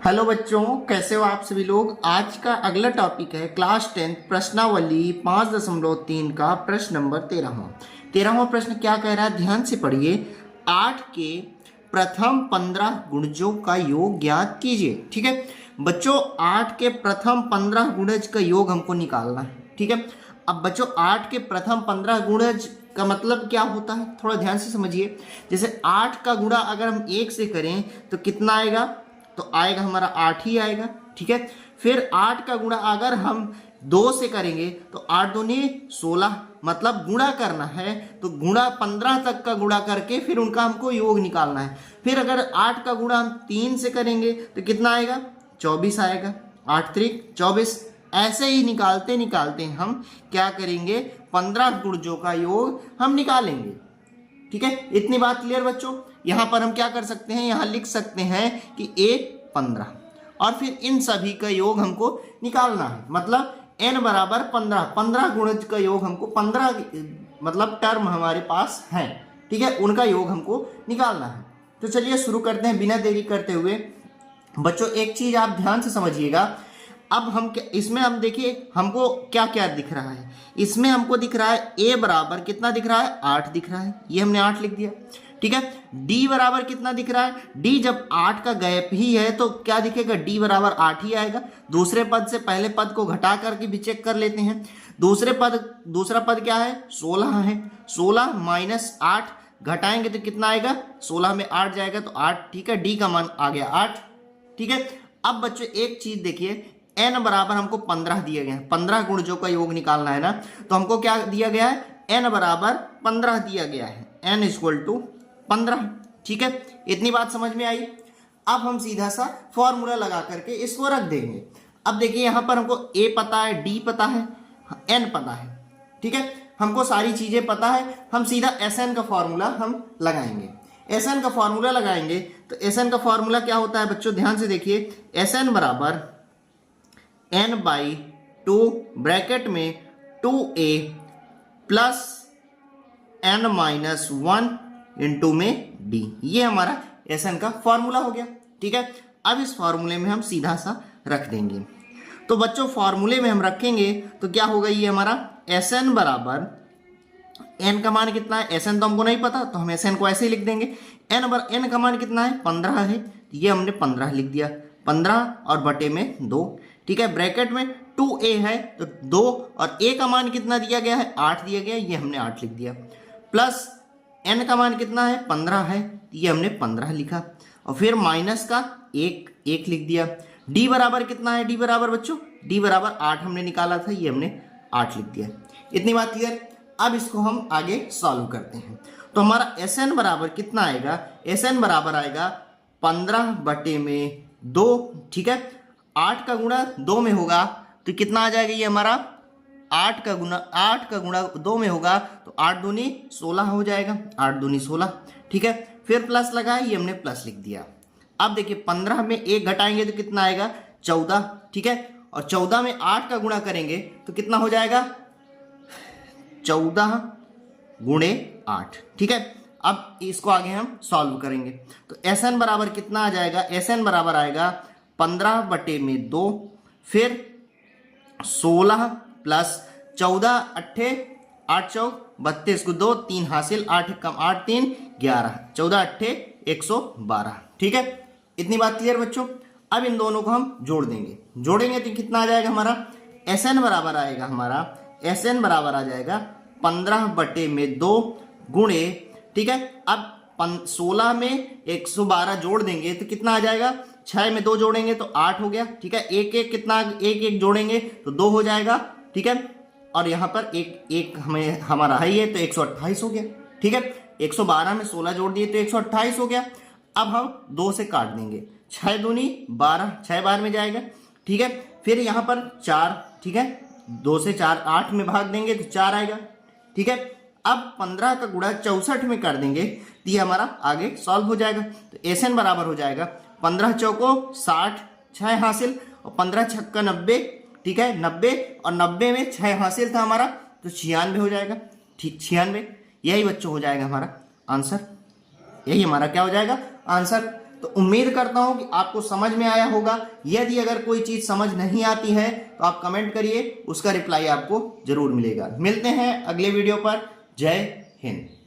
Hello बच्चों, कैसे हो आप सभी लोग। आज का अगला टॉपिक है क्लास 10 प्रश्नावली 5.3 का प्रश्न नंबर 13वां प्रश्न क्या कह रहा है, ध्यान से पढ़िए। 8 के प्रथम 15 गुणजों का योग ज्ञात कीजिए। ठीक है बच्चों, 8 के प्रथम 15 गुणज का योग हमको निकालना है। ठीक है, अब बच्चों 8 के प्रथम 15 गुणज का मतलब क्या होता है, थोड़ा ध्यान से समझिए। जैसे 8 का गुणा अगर हम 1 से करें तो कितना आएगा, तो आएगा हमारा 8 ही आएगा। ठीक है, फिर 8 का गुणा अगर हम 2 से करेंगे तो 8 दूनी 16, मतलब गुणा करना है तो गुणा 15 तक का गुणा करके फिर उनका हमको योग निकालना है। फिर अगर 8 का गुणा हम 3 से करेंगे तो कितना आएगा, 24 आएगा। 8 त्रिक 24। ऐसे ही निकालते निकालते हम क्या करेंगे, 15 गुणजों का योग हम निकालेंगे। ठीक है, इतनी बात क्लियर बच्चों। यहां पर हम क्या कर सकते हैं, यहां लिख सकते हैं कि a 15 और फिर इन सभी का योग हमको निकालना है। मतलब n बराबर 15 गुणज का योग हमको 15 मतलब टर्म हमारे पास है। ठीक है, उनका योग हमको निकालना है। तो चलिए शुरू करते हैं बिना देरी करते हुए। बच्चों एक चीज आप ध्यान से समझिएगा। अब हम इसमें हम देखिए हमको क्या क्या दिख रहा है। इसमें हमको दिख रहा है a बराबर कितना दिख रहा है, 8 दिख रहा है, ये हमने 8 लिख दिया। ठीक है, d बराबर कितना दिख रहा है, d जब 8 का गैप ही है तो क्या दिखेगा, d बराबर 8 ही आएगा। दूसरे पद से पहले पद को घटा करके भी चेक कर लेते हैं। दूसरा पद क्या है, 16 है। 16 माइनस 8 घटाएंगे तो कितना आएगा, 16 में 8 जाएगा तो 8। ठीक है, d का मान आ गया 8। ठीक है, अब बच्चों एक चीज देखिए, n बराबर हमको 15 दिया गया है। 15 गुणजों का योग निकालना है ना, तो हमको क्या दिया गया है, n बराबर 15 दिया गया है, n इक्वल टू 15। ठीक है, इतनी बात समझ में आई। अब हम सीधा सा फॉर्मूला लगा करके इसको रख देंगे। अब देखिए यहां पर हमको a पता है, d पता है, n पता है। ठीक है, हमको सारी चीजें पता है। हम सीधा Sn का फॉर्मूला हम लगाएंगे। Sn का फॉर्मूला लगाएंगे तो Sn का फॉर्मूला क्या होता है बच्चों, ध्यान से देखिए। Sn बराबर n/2 ब्रैकेट में 2a प्लस n-1 इंटू में d, ये हमारा Sn का फॉर्मूला हो गया। ठीक है, अब इस फॉर्मूले में हम सीधा सा रख देंगे। तो बच्चों फॉर्मूले में हम रखेंगे तो क्या होगा, ये हमारा Sn बराबर n का मान कितना है, Sn तो हमको नहीं पता तो हम Sn को ऐसे ही लिख देंगे। n का मान कितना है, 15 है, तो ये हमने 15 लिख दिया। 15 और बटे में 2। ठीक है, ब्रैकेट में 2a है तो 2 और a का मान कितना दिया गया है, 8 दिया गया, ये हमने 8 लिख दिया। प्लस n का मान कितना है, 15 है, ये हमने 15 लिखा। और फिर माइनस का 1 लिख दिया। d बराबर कितना है, d बराबर बच्चों, d बराबर 8 हमने निकाला था, ये हमने 8 लिख दिया। इतनी बात क्लियर। अब इसको हम आगे सॉल्व करते हैं। तो हमारा Sn बराबर कितना आएगा, Sn बराबर आएगा 15 बटे में 2। ठीक है, 8 का गुणा 2 में होगा तो कितना आ जाएगा, ये हमारा 8 का गुणा 2 में होगा तो 8 दूनी 16 हो जाएगा। 8 दूनी 16। ठीक है, फिर प्लस लगाए, ये हमने प्लस लिख दिया। अब देखिए 15 में 1 घटाएंगे तो कितना आएगा, 14। ठीक है, और 14 में 8 का गुणा करेंगे तो कितना हो जाएगा, 14 गुणे 8। ठीक है, अब इसको आगे हम सॉल्व करेंगे तो Sn बराबर कितना आ जाएगा, Sn बराबर आएगा 15 बटे में 2 फिर 16 प्लस 14 8 8 चौक 32 को 2 3 हासिल, 8 कम 8 3 11, 14 8 112। ठीक है, इतनी बात क्लियर बच्चों। अब इन दोनों को हम जोड़ेंगे तो कितना आ जाएगा हमारा, Sn बराबर आएगा हमारा, Sn बराबर आ जाएगा 15 बटे में 2 गुणे। ठीक है, अब 16 में 112 जोड़ देंगे तो कितना आ जाएगा, 6 में 2 जोड़ेंगे तो 8 हो गया। ठीक है, एक जोड़ेंगे तो 2 हो जाएगा। ठीक है, और यहाँ पर एक हमें हमारा है ये तो 128 हो गया। ठीक है, 112 में 16 जोड़ दिए तो 128 हो गया। अब हम 2 से काट देंगे, 6 दूनी 12, 6 बार में जाएगा। ठीक है, फिर यहाँ पर 4। ठीक है, 2 से 4 8 में भाग देंगे तो 4 आएगा। ठीक है, अब 15 का गुणा 64 में कर देंगे तो ये हमारा आगे सॉल्व हो जाएगा। तो Sn बराबर हो जाएगा 15 चौको 60, 6 हासिल और 15 छक्का 90। ठीक है, 90 और 90 में 6 हासिल था हमारा तो 96 हो जाएगा। ठीक, 96 यही बच्चों हो जाएगा हमारा आंसर, यही हमारा क्या हो जाएगा आंसर। तो उम्मीद करता हूं कि आपको समझ में आया होगा। यदि अगर कोई चीज समझ नहीं आती है तो आप कमेंट करिए, उसका रिप्लाई आपको जरूर मिलेगा। मिलते हैं अगले वीडियो पर। जय हिंद।